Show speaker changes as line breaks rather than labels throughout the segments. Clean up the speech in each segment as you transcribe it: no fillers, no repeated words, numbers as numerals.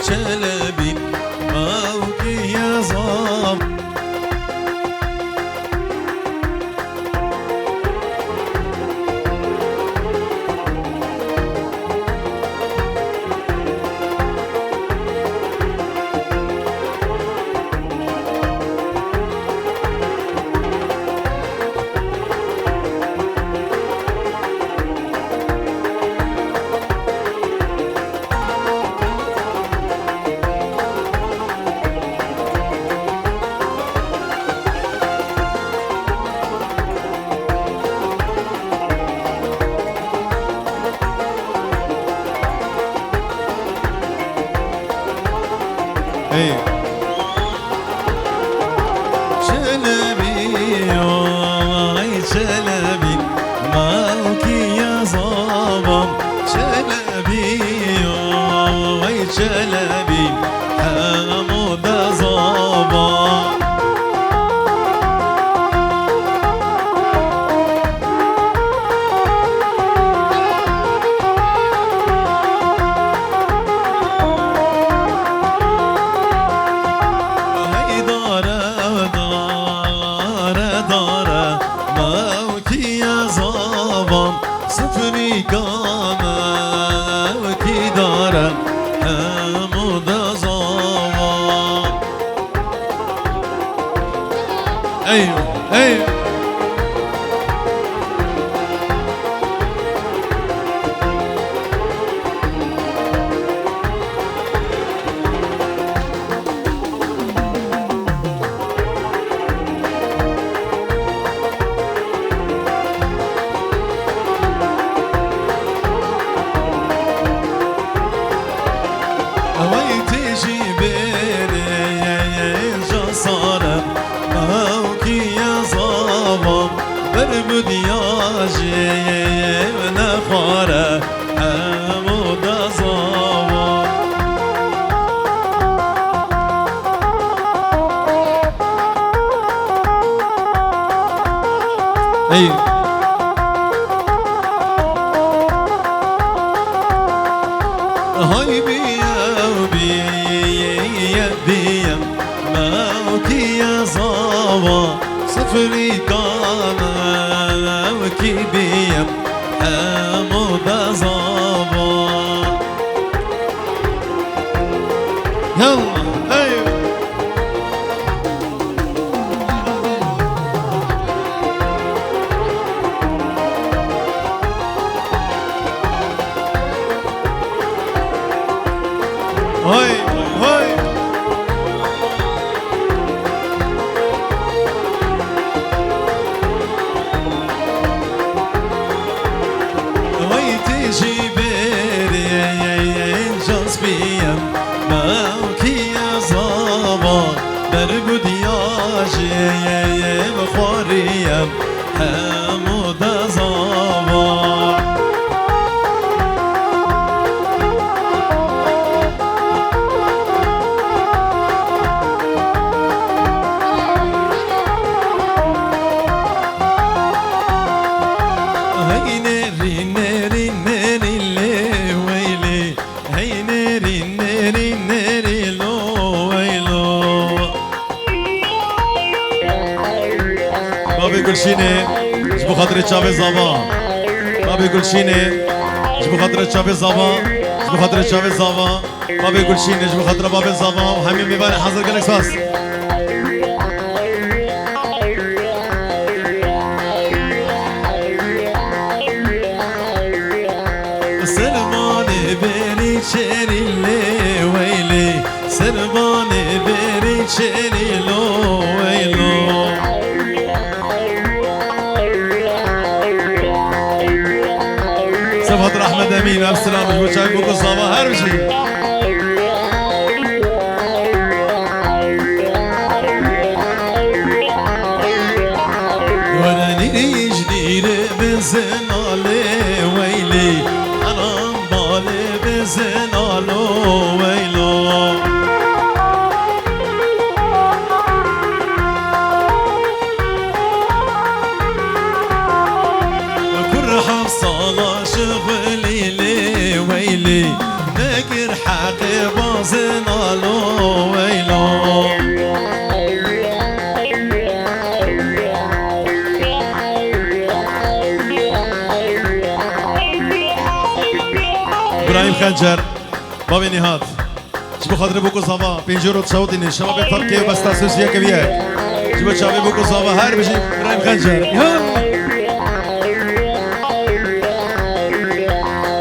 çelebi mavki yazam çelebi ay çelebi mavki yazam çelebi ay çelebi hamuda zaba صفري كان وكدارا حمود زمان ايوه ايوه برمد ياجي ونخاره حمود زمان ايوه هاي بيديم موكي يا زمان صفري كان وكبيم حمود زمان يلا ايوه هاي هاي موكي يا زمان برقد ياجي بخوريم حمود زمان هاي نري نري نري لي ويلي هاي نري نري نري لو ويلو بابي گلشینه جبو خاطر چاوه زاوا بابي گلشینه جبو خاطر چاوه زاوا جبو خاطر چاوه زاوا بابي گلشینه جبو خاطر بابي زاوا و همین میبره حاضر گلک ساس سرمانه بری چری لی ویلی سرمانه بری چری لو ویلو صفحة احمد امين السلام عليكم شايف بوكو صباح هر شيء وراني جدير بنزن علي ويلي انا بالي بنزن علو ويلو كل حصالة شغلي لي ويلي ناكر حقي بازنا لو ويلو إبراهيم خنجر بابي نهاد جبو خاطر بوكو صافا بينجورو تصوتيني شباب التركي وبستاسوس فيك وياك جبو شباب بوكو صافا هار بجي إبراهيم خنجر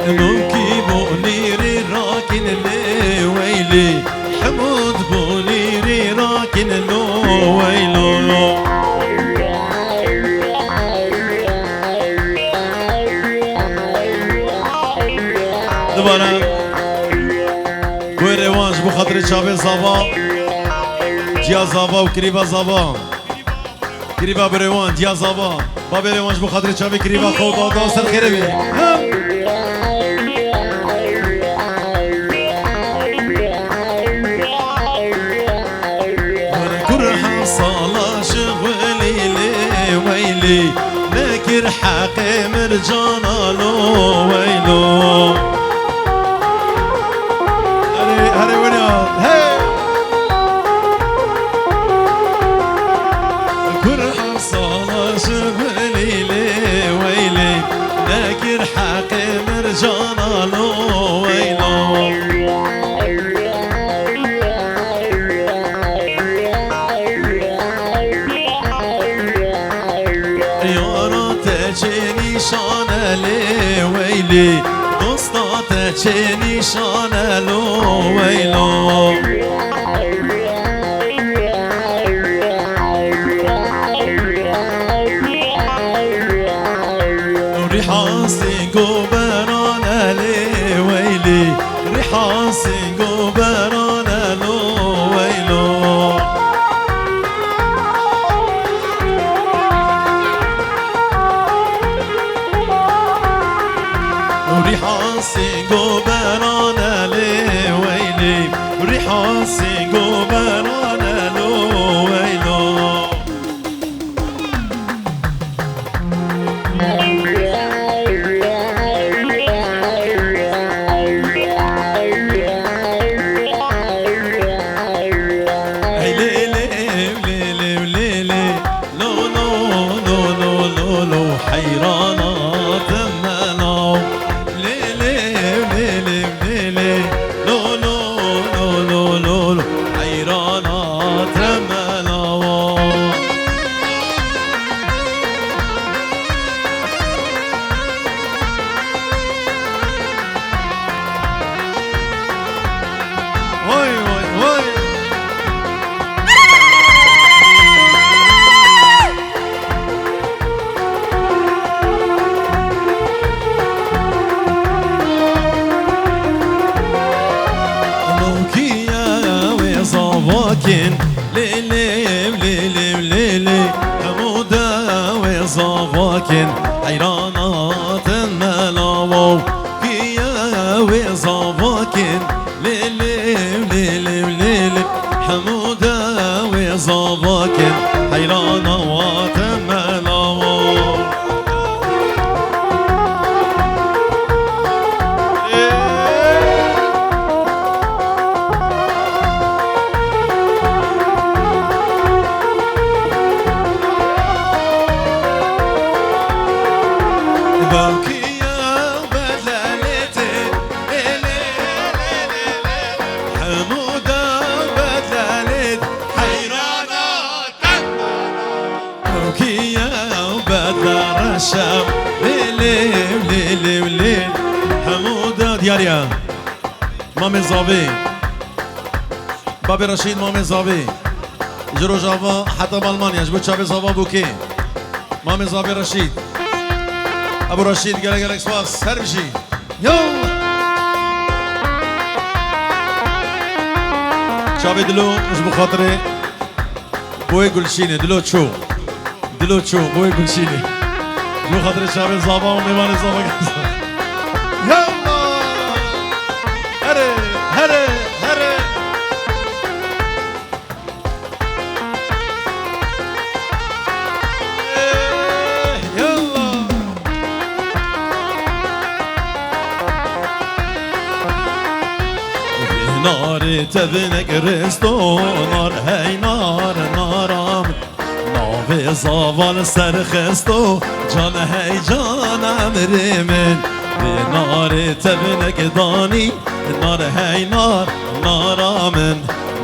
نوكي بونيري راكن اللي ويلي حمود بونيري راكن اللو ويلو دبارا بوي روانش بو خاطر شابي زابا جيا زابا وكريبا زابا كريبا بروان جيا زابا بابي روانش بو خاطر شابي كريبا خوضا داستر خيربي صلاة شغلي لي ويلي ناكر حقي مرجانا لو ويلو هري هري وليان هي كرح صلاة شغلي لي ويلي ناكر حقي مرجانا لو ويلو نشانه لي ويلي دوستات نشانه لو ويلو ريحاسي قبرانه لي ويلي ريحاسي قبرانه لو ويلو ريحاسي قبرانا لي ويلي ريحاسي قبرانا لو ويلو ليلي حمودا وصافاكن حيرانات الملاو كيا وصافاكن ليلي حمودا وصافاكن حيرانات الملاو الشام ليل حمودة دياريا مامي زابي بابي رشيد مامي زابي جرو جافا حتى بالمانيا جبو تشابي زافا بوكي مامي زابي رشيد ابو رشيد قالك سواس هربشي يلا شابي دلو مش بخاطري بوي قلشيني دلو تشو بوي قلشيني جو خاطر شابي زابا وميمان زابا يلا هري يلا نار تبنك رستو نار هی نار نارم ناوی زاوال سرخستو جان هی جان امری من به نار تبنک دانی نار هی نار نارم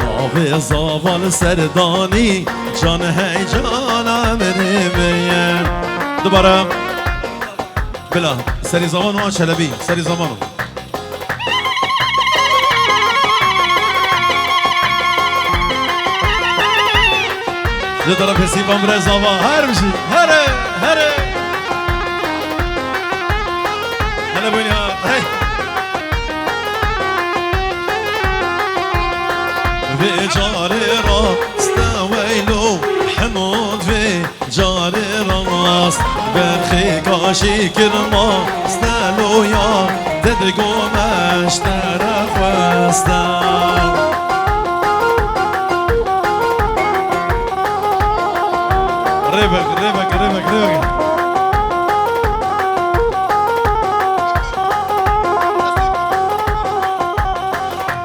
ناوی زاوال سردانی جان هی جان امری من دوباره بلا سری زمان و چلبی سری زمانو دو طرف سیبام رزاوا هر بشی هره هره هلا بینی ها هی به جاری راست ویلو حمود به جاری راست برخی کاشی کرما استلو یا ددگومش ترخوستم ربك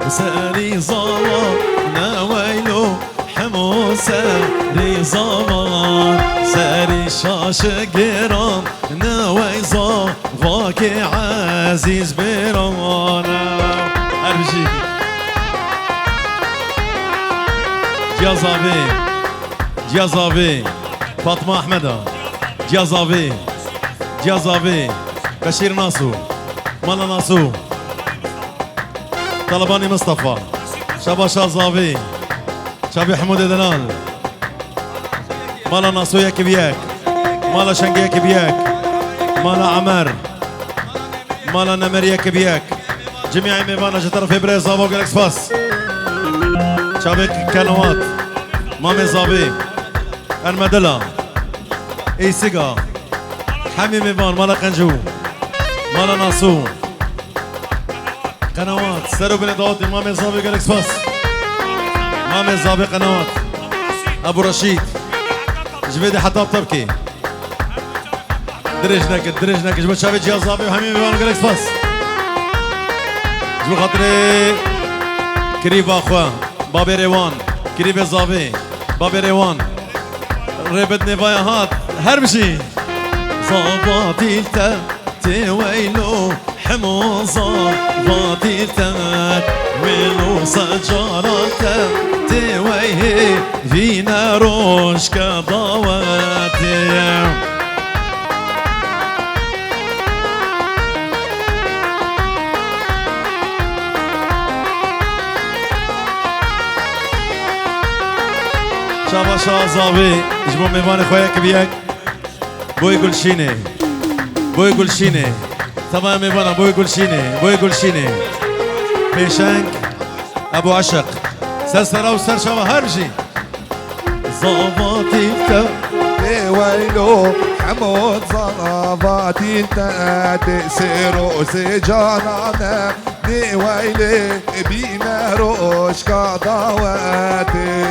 ساري زمان نويلو حمو ساري زمان ساري شاش قرام نوي زواك عزيز برانا أرجي جيازافي فاطمة أحمد جيازافي بشير ناسو مالا ناسو طلباني مصطفى شابا شازافي شابي حمود دلال مالا ناسو ياك بياك مالا شنقي ياك بياك مالا عمر مالا نمر ياك بياك جميع ميبانا جتر في بريز زافو جالكس باس شابي كلمات مامي زافي المدلة اي سيقا حمي ميبان مالا قنجو مالا ناسو قنوات سرو بندوات مامي زابي جالكس باس مامي زابي قنوات ابو رشيد جبيدي حطاب تبكي درجنك جبت شابي جياز زابي وحمي ميبان جالكس باس جبو خاطري كريبا اخوة بابي ريوان كريبا زابي بابي ريوان ريبت نفايا هات هربشي صاباتي تيويلو حمو صاباتي ويلو سجارات تيويه فينا روش كضواتي شابا شازابي جبو ميوان خوياك بياك بوي قلشيني تمام ميوانا بوي قلشيني بيشانك ابو عشق سرسرة وسر شابا هرجي زاباتي
ويلو حمود زاباتي تأسيرو سجانا دي ويلي بينا روش كضواتي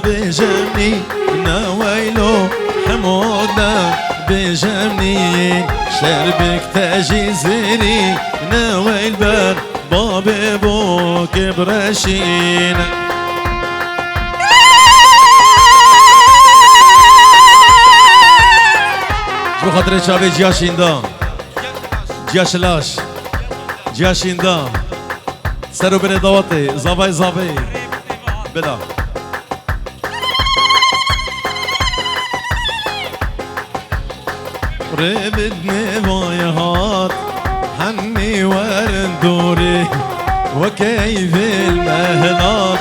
بجمني نويلو حمودنا بجمني شربك تاجي زيري نويل بر بابي بوك برشين شو خاطر شابي جياشيندا جياشلاش جياشيندا سرو بني دواتي زابي بلا ربدني ضايهات حني وردوري وكيف المهلات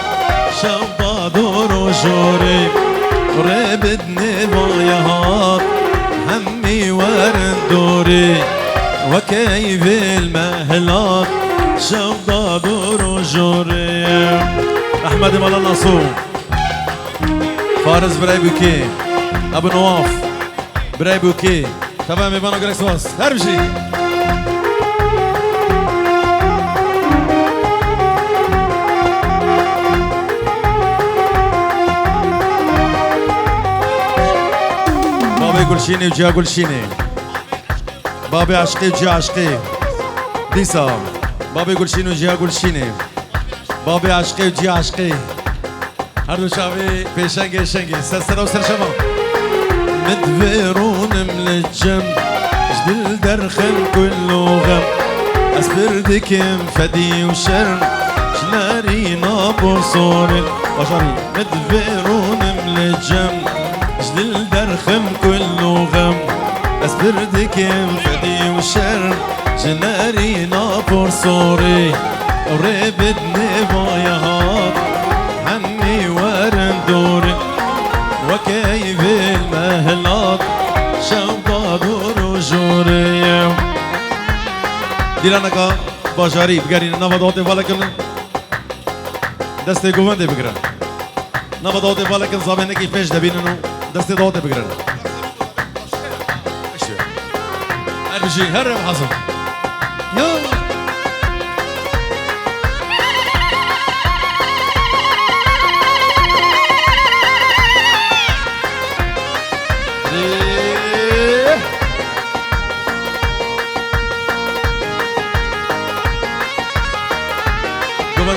شبا دور وجوري ربدني ضايهات حني وردوري وكيف المهلات شبا دور وجوري احمد مال النصور فارس برايبوكي ابو نواف برايبوكي تمام يبانو جالكس باس هربشي بابي قلشيني وجا قلشيني بابي عشقي وجا عشقي ديسا بابي قلشيني وجا قلشيني بابي عشقي وجي عشقي هردو شعبي بيشنجي شنجي سلسلة وسر شباب مدفرون من الجنب جدل درخن كله غم أسبردك فدي وشرم شناري نابور صوري بشري مدفرون من الجنب جدل درخم كله غم أسبردك فدي وشرم شناري نابور صوري وريبدني بايهات عني ورن دوري وكيف المهلات شوضاد ورجوري دیرانکا باشاری بگرین نبادات بالا کن دست گوونده بگرن نبادات بالا کن زابنه کی پیش دبینن دست داده بگرن هر بشی هر حسن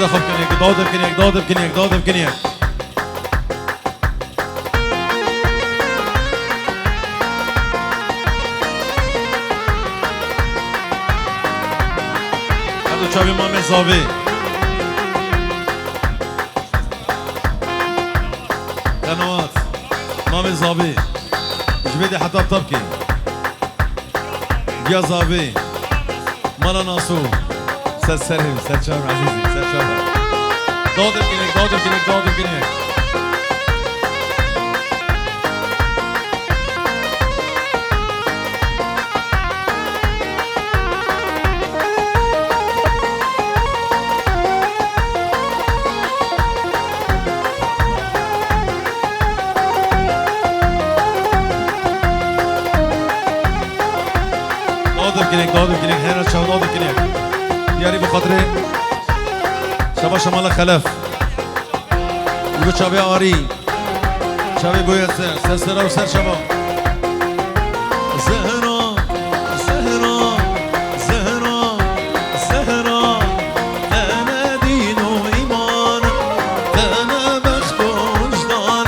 یا خب کنیک داده کنیک داده کنیک داده کنیک هردو چاوی ما مزاوی قنوات ما مزاوی جبیدی حتی طبکی بیا زاوی مالا ناسو سرسریم سرچام عزیزی سرچام داده کنیک داده کنیک داده کنیک داده کنیک هر چاو داده کنیک دیاری بخاطر شبا شمال خلف یکو چاوی آری چاوی بوید سر سر و سر شبا زهرا زهرا زهرا زهرا تنه دین و ایمان تنه بخت و وجدان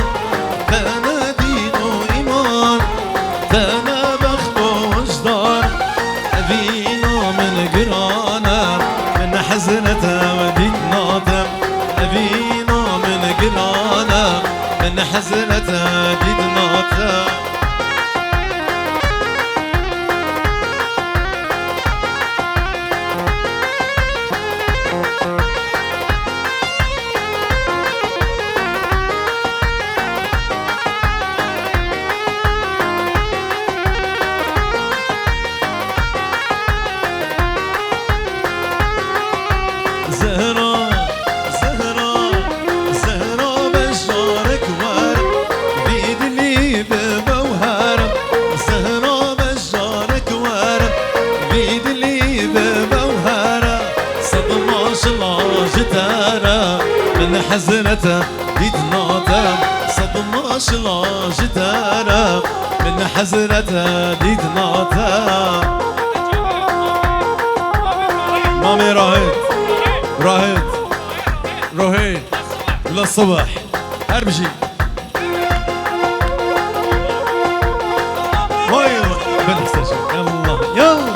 تنه دین و ایمان تنه بخت و وجدان أبينا من قرانا من حزنته ودين ناطم أبينا من قرانا من حزنته ودين ناطم زهرا زهرا زهرا بشارك ورد بيدلي بموهر زهرا بشارك ورد بيدلي بموهر صدمة شلا جتارة من حزنته ديدناتا صدمة شلا جتارة من حزنته ديدناتا مامي راهد روهيد للصبح هربشي هاي بنستشف يلا يلا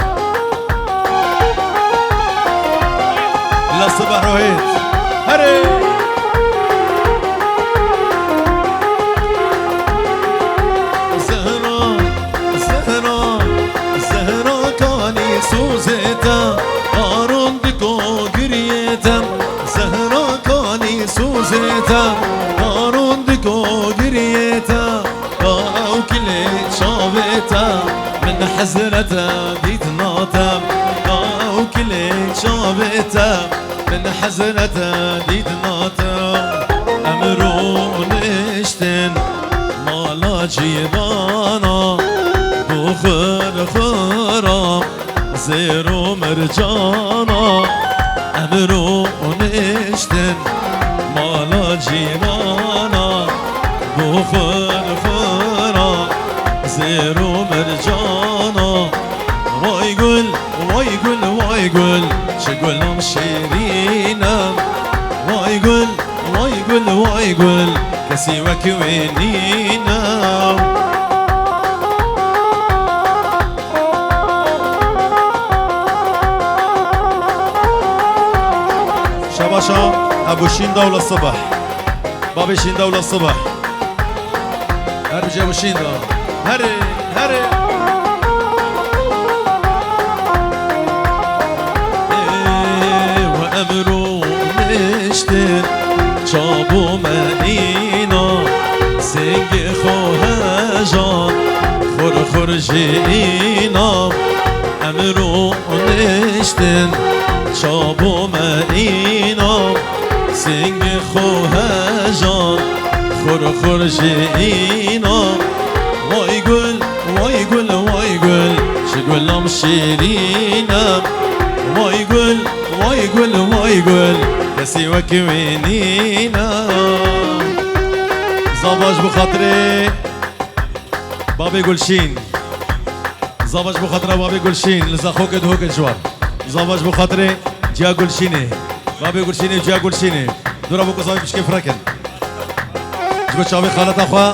للصبح روهيد هري زهرا زهرا زهرا كاني سوزيتا قارون بكو قريتا زهرا كاني سوزيتا قارون بكو قريتا قاو كلي شابتا من حزنتا ديت ناتا قاو كلي شابتا من حزنتا ديت ناتا امرو نشتن مالا جيرانا بخر خرام زيرو مرجانا امرو نشتن مالا جيرانا بخر خرام زيرو مرجانا واي قول واي قول واي قول شقولهم شيرينا ويقول كسي وكوينينا شباشا ابو شين دولة الصبح بابي شين دولة الصبح هرجع ابو شين دولة هري هري وامرو مشتن شابو مانينا سنگ خواه جان خور خور جینا امرو نشتن شابو مانینا سنگ خواه جان خور خور جینا وای گل وای گل وای گل شگلم شیرینم وای گل وای گل وای گل کسی وکوینینا زواج بخاطره بابي گلشین زواج بخاطره بابي گلشین لزاخوك دهوك جوار زواج بخاطره جا گلشینه بابي گلشینه جا گلشینه دورا بوكو زواج بشكي فركن جبو شابي خالت اخوا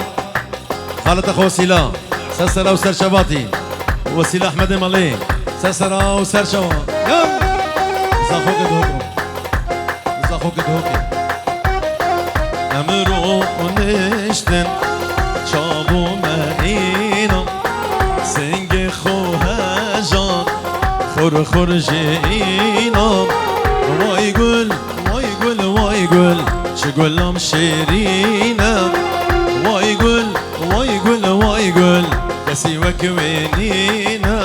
خالت اخوا وسيلة سرسرة وسر شباتي وسيلة احمد مالي سرسرة وسر شوا زاخوك دهوك زاخوك دهوك امرو نشتن شابو مهینا سنگ خواه جان خور خور جینا وای گل وای گل وای گل چه گلم شیرینم وای گل وای گل وای گل کسی وکوینینا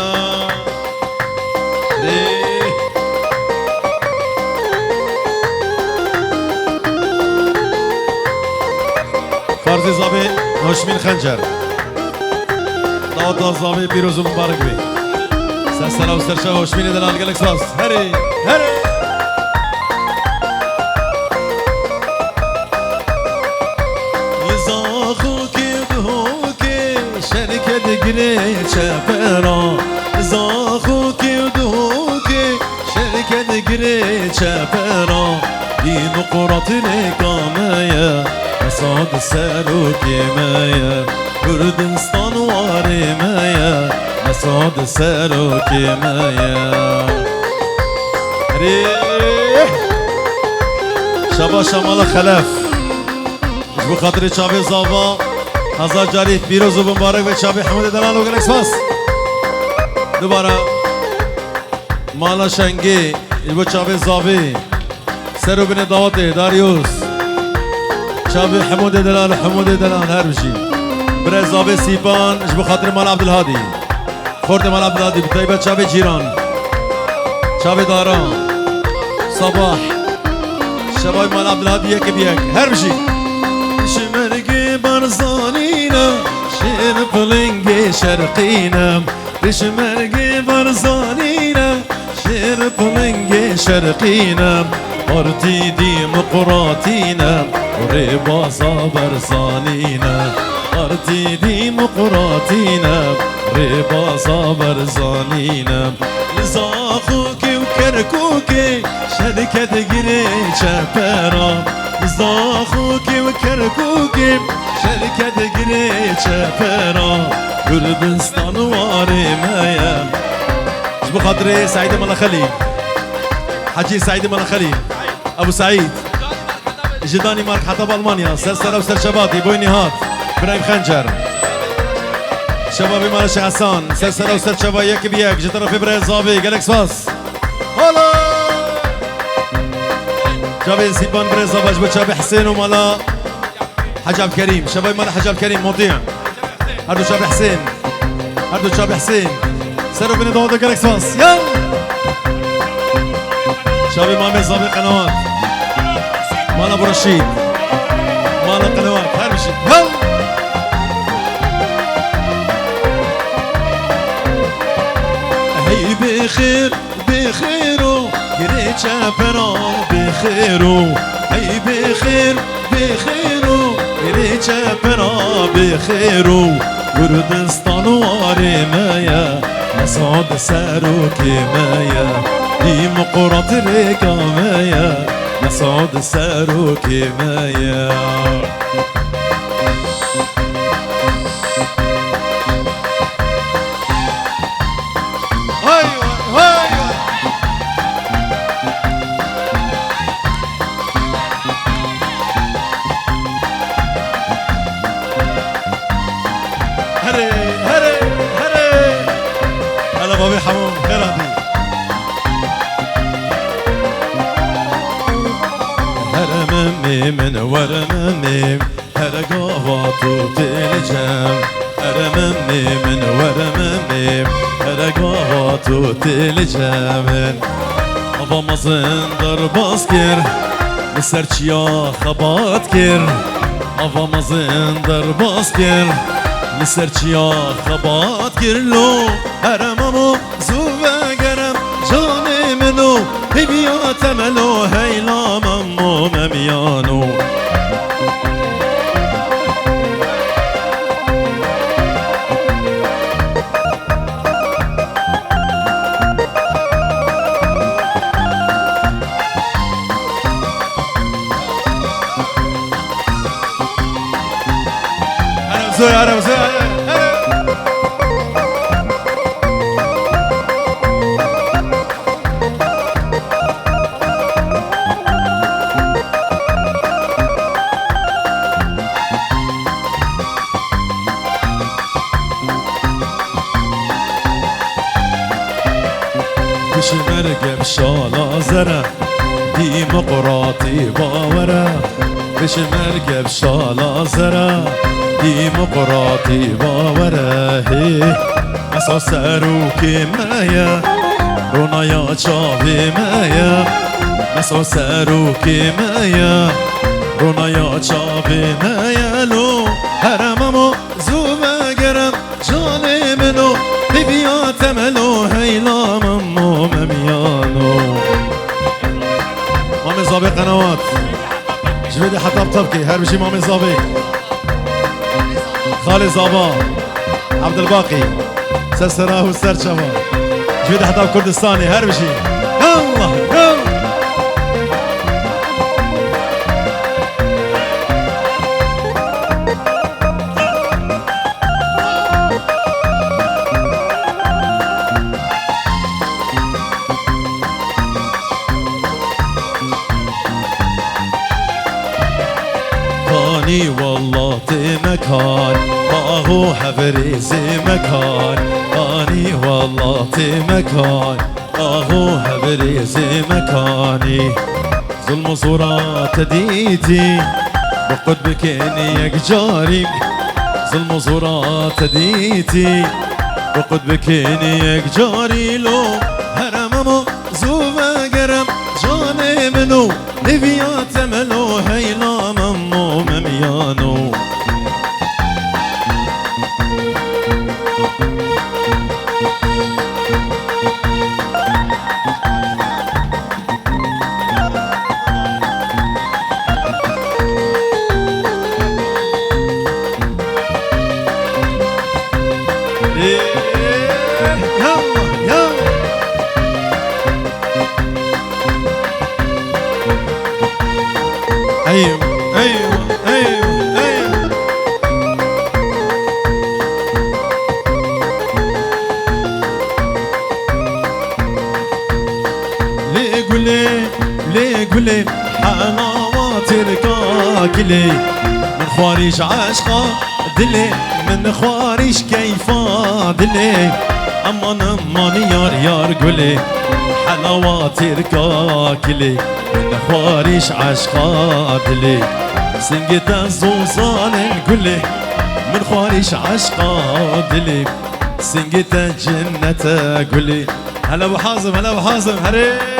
فرزي زابي هاشمين خنجر دعوت زابي بيروز مبارك بي سرسرة وسرشا هاشمين دلال قالك ساس هري هري يزاخوكي ودهوكي شركة دقري شابرا يزاخوكي ودهوكي شركة دقري شابرا ينقرط لكامية صاد سروك مايا كردستان واري مايا صاد سروك مايا ريح شبا شمال خلف مش بخاطر شابي زابا هزار جاري بيروز ومبارك وشابي حمود دلال وقالك سباس دوباره مالا شنگي البو شابي زابي سرو بن داوتي داريوس شابي حمود دلال حمود دلال هربشي برزابي سيبان اش بخاطر مال عبد الهادي خورد مال عبد الهادي بطيبة شابي جيران شابي داران صباح شباب مال عبد الهادي يك بيك هربشي شمرقي برزانينا شير بلنقي شرقينا شمرقي برزانينا شير بلنقي شرقينا ارتي ديمقراطينا ورباصة برزانينا ارتي ديمقراطينا رباصة برزانينا لزاخوكي وكركوكي شركة قري شابرا لزاخوكي وكركوكي شركة قري شابرا كردستان واري مايا جبو خاطري سعيد مالا خليل حجي سعيد مالا خليل ابو سعيد جداني مارك حطب المانيا سلسلة وسر شباتي بوي نهاد ابراهيم خنجر شبابي مال شيخ حسان سلسلة وسر شبا يك بيك جدنا في ابراهيم زابي قالك سباس هلا جابي سيبان بريزا بجبو شابي حسين ومالا حجاب كريم شبابي مال حجاب كريم مطيع هردو شابي حسين هردو شابي حسين سروا بين داود قالك سباس يلا شبابي مامي زابي قنوات مال ابو رشيد مال قنوات هربشي يلا هي بخير بخيرو قريت شابرا بخيرو هي بخير بخيرو قريت شابرا بخيرو كردستان واري مايا مسعود ساروكي مايا ديمقراط ريكا مايا نصعد ساروك مايا بابي حموم خير هدي هرممي من ورممي هرقواتو تلجم هرممي من ورممي هرقواتو تلجم بابا مزندر باسكر لسرچيا خبات كر بابا مزندر باسكر لسرچيا خبات كر لو هرممو زوبه گرم جان منو بیا تملو هیلا ممو ممیانو عرب زوی بش مرقب شالا زره ديمقراطي باوره بش مرقب شالا زره ديمقراطي باوره هي اساس سروكي مايا رونا يا شافي مايا اساس سروكي مايا رونا يا شافي مايا لو هرممو زوبه گرم جان منو بیا تملو هیلا ممو ممیانو مامي زابي قنوات جبدي حتى بطبكي هر بشي مامي زابي خالي زابا عبد الباقي سسراه وسرشبا جبدي حتى بكردستاني هر بشي يلا يلا والله مكان باهو هبريزي مكان اني والله مكان باهو هبريزي مكاني ظلم صورات ديتي بقد بكيني يقجاري ظلم صورات ديتي بقد بكيني يقجاري لو هرممو زوبه گرم جاني منو نبيا تملو هيلا ممو مميانو ايوه ايوه ايوه ايوه ليه قولي ليه قولي حلاوات ركاكلي من خواريش عشقا دلي من خواريش كيفا دلي امان امان يار يار قولي حلاوات ركاكلي من خواريش عشقا دلي سنجت الزوزان قولي من خواريش عشقا دلي سنجت الجنة قولي هلا ابو حازم هلا ابو حازم هري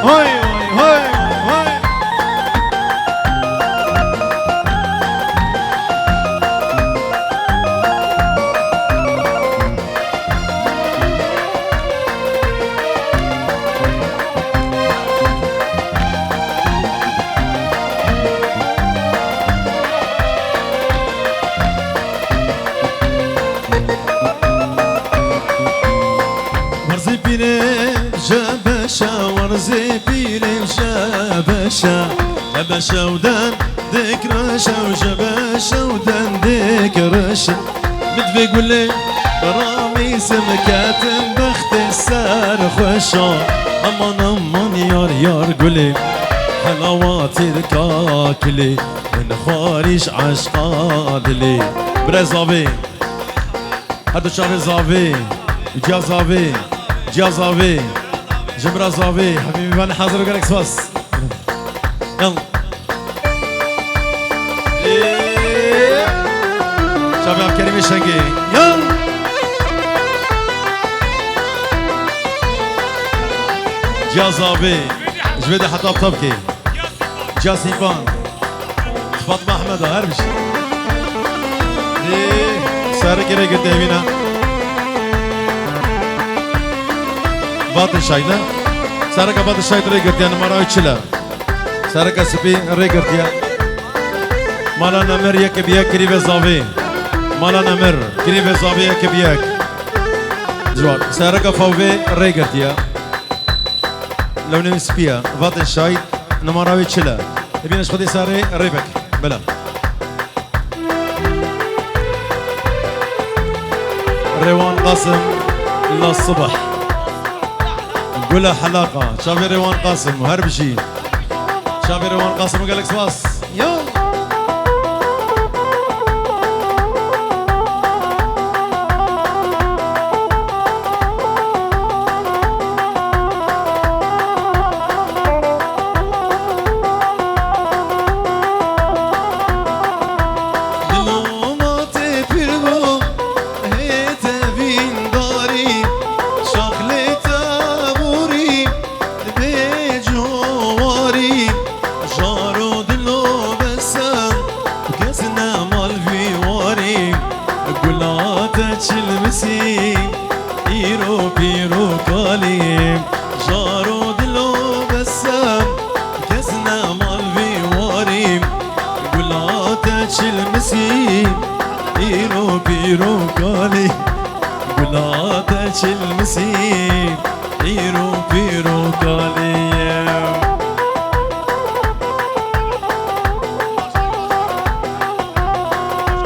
هاي هاي هاي ورزي بيني جبشة ورزي بيني جبشة جبشة ودان ديك رشة وجبشة ودان ديك رشة متفي قولي رامي سمكاتم بخت السار خوشة أمان أمان يار يار قولي حلاواتي الكاكلي من خارج عشقادلي برزافي هادو شافي زافي جازافي جازافي جمرة زافي حبيبي بان حاضر وقالك سواس يلا شافي عبد الكريم الشنقي يلا جازافي جبدي حطاب طبكي جاسيبان فاطمة أحمد هربش سارة كده قدامينا باطن شاينا سارة كباطن شايت ريقرتي أنا مرة وشلا سارة كسبي ريقرتي مالا نمر يك بياك كريفة زافي مالا نمر كريفة زافي يك بياك جوار سارة كفاوي ريقرتي لو نمسبيا باطن شايت نمرة وشلا تبين ايش خدي ساري ريبك بلا ريوان قاسم للصبح قولها حلاقة شافي ريوان قاسم وهربشي شافي ريوان قاسم وقال لك سواس يلا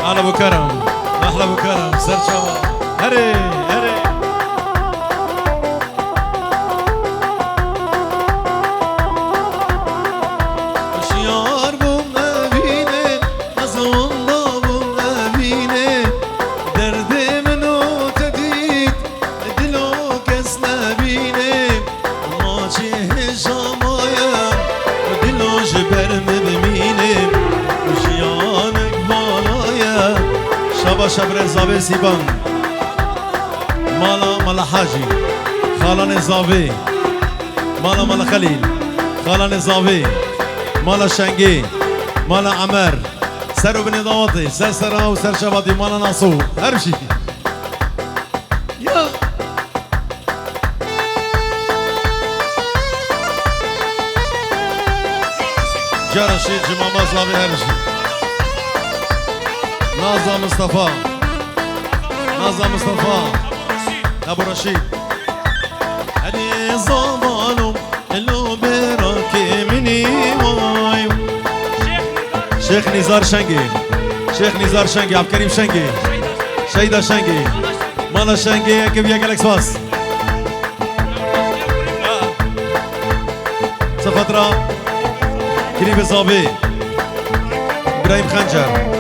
على ابو كرم احلى ابو كرم سر شباب هري هري شيار بوم ابينه ازون بوم ابينه درد منو تديد دلو كس نبينه ما چه جمايا دلو جبر مبمينه وشيانك بالايا شبا شبر زاوي سيبان مالا حاجي خالان زاوي مالا خليل خالان زاوي مالا شنقي مالا عمر سر بني ضواطي سر سرا وسر شباطي مالا ناصو هرشي يا جرشي جماما زاوي هرشي نازا مصطفى نازا مصطفى ابو رشيد هني زمانو اللو براكي مني واي شيخ نزار شنقي شيخ نزار شنقي عبد الكريم شنقي شيدا شنقي مالا شنقي كيف يا جالكس باس سفترة كريم الزابي ابراهيم خنجر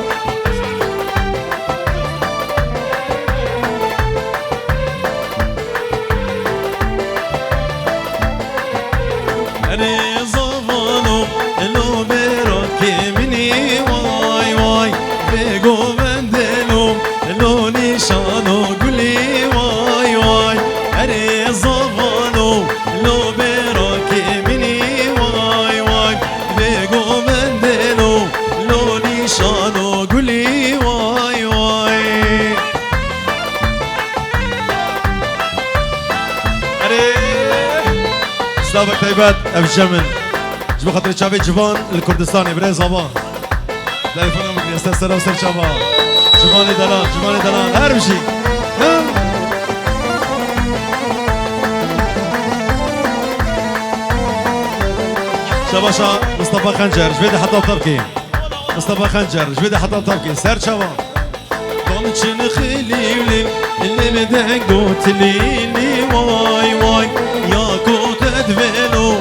سلامك طيبات ابو الجمل جبو خاطر شافي جبان الكردستاني بري زبان تليفون امك يا استاذ سلام سر شباب جباني دلال هرمشي باشا مصطفى خنجر جويدي حتى طبكي مصطفى خنجر جويدي حتى طبكي سير شباب ضمتشن خليلي اللي بدك قلت لي واي واي يا كوت ادفلو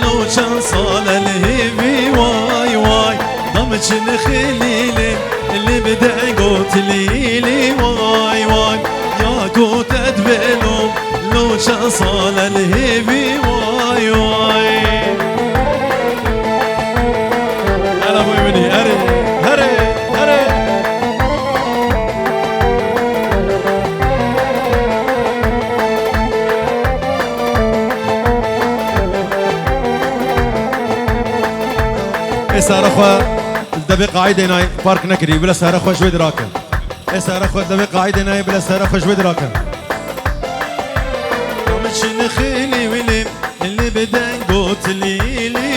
لو كان صال الهيبي واي واي ضمتشن خليلي اللي بدك قلت لي واي واي يا كوت ادفلو لو كان صال الهيبي واي واي هلا ابوي مني هري هري هري سهر اخوة الدقيقة عايدة هنا بارك نكري بلا سهر اخوة شوي دراكن سهر اخوة الدقيقة عايدة هنا بلا سهر اخوة شوي دراكن مش نخيلي ولي اللي بدك قلت لي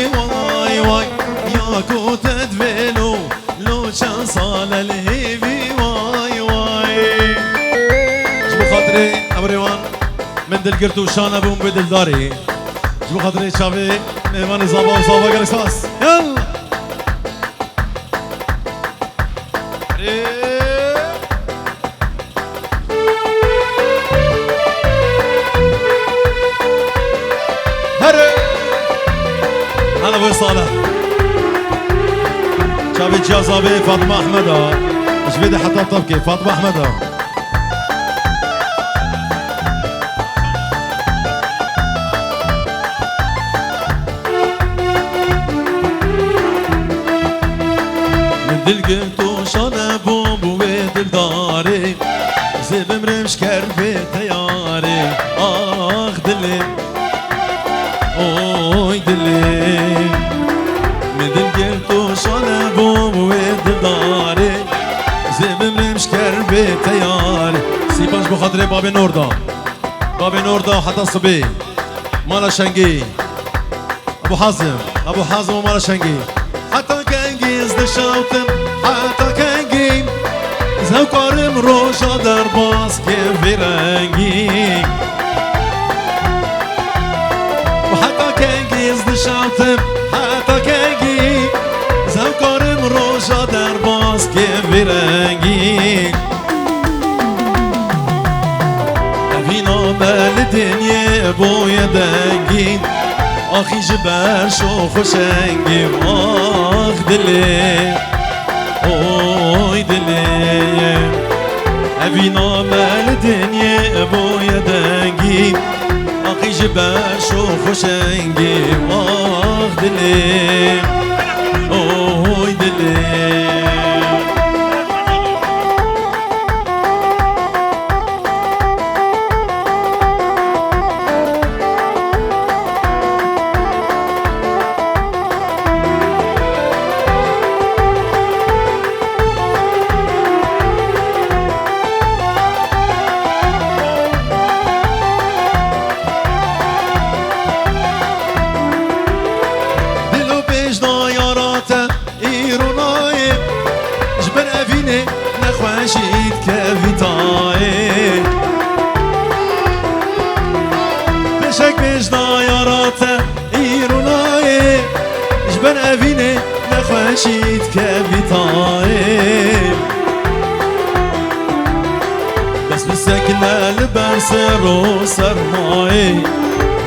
واي واي يا كوت ادفلو لو كان صال الهيبي واي واي جبو خاطري ابو ريوان من دل قرتو شان ابو بدل داري جبو خاطري شافي ميوان زابا وصابا قال اساس يلا هلا ابو صالح شافي جازابي فاطمه احمد مش بدي حتى طبكي فاطمه احمد من دل قلتو شان بوم وبدل داري زي بمرمش كرفي تياري اخ دلي اوي دلي من دل قلتو شان بوم وبدل داري زي بمرمش كرفي تياري سيبانش بخاطري بابي نوردا بابي نوردا حتى الصبي مالا شنقي ابو حازم ومالا شنقي حتى كنقي ازدشاوتم حتى كنقي زوكارم روشا در باز كيف رنقي وحتى كنقي ازدشاوتم حتى كنقي زوكارم روشا در باز كيف رنقي افينا بالدنيا بويا دنقي آخی جبر شو خوشنگیم آخ دلی اوی دلی اوی نامل دنیا بوی دنگیم آخی جبر شو خوشنگیم آخ دلی اوی دلی نخوشید كفيتاي بشك بجنا يارات ايروناي جبن افيني نخوشید كفيتاي بس بسكنا لبرس رو سرماي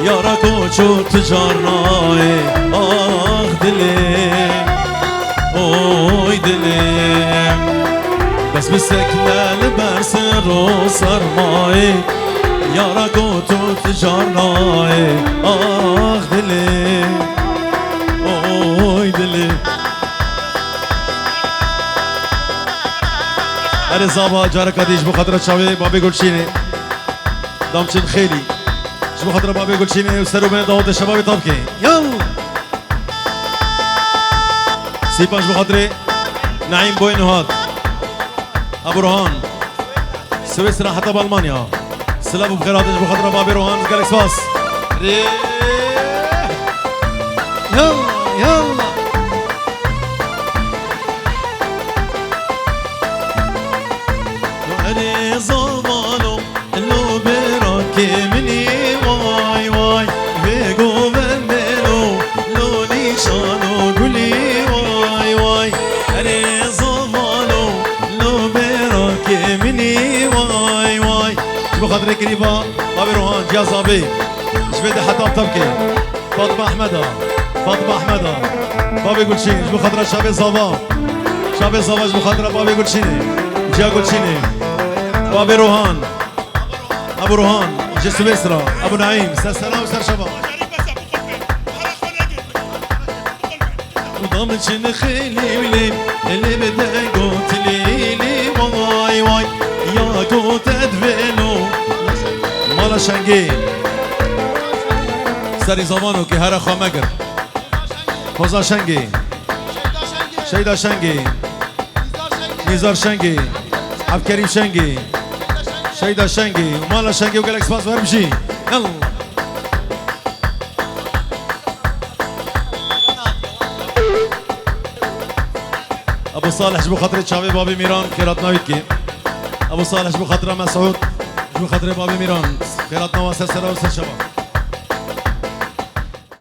يارا كوچو تجارناي آخ دلي اوي دلي بس بسكنا لبرس رو سرماي يارا كوتو تجارناي آخ دلي اوي دلي هري زابا جارك ديش بخاطر شاوي بابي گلشيني دامچن خيلي شبو خاطر بابي گلشيني وسرو بين داود الشباب طبكي يلا سيباش بخاطري نعيم بوينهاد ابو روهان سويسرا حتى بالمانيا سلام بخيرات بخاطر بابي روهان جالكس باس يلا يلا أنا زمانو لو براكي مني واي واي بيجو بملو لو نيشانو جبو خاطر كريبا بابي روحان جاز ابي جبد حتى طبكي فاطمه احمد بابي قلشيني جبو خاطر شابي زابا جبو خاطر بابي قلشيني جا قلشيني بابي روحان ابو روحان جسو بسرا ابو نعيم سر سلام سر شباب وضمن شن خيلي ولي اللي بدأ قلت لي واي واي يا قلت ادفلو مالا شنگی سری زمانو که هر خامگر خوزا شنگی شیدا شنگی نیزار شنگی عبدالکریم شنگی شیدا شنگی مالا شنگی و گلک سپاس بر بشی يلا ابو صالح جبو خاطر شاوي بابي ميران خيرات ناويت كي ابو صالح جبو خاطر مسعود جبو خاطر بابي ميران خيرات نوا سر سر و سر شباب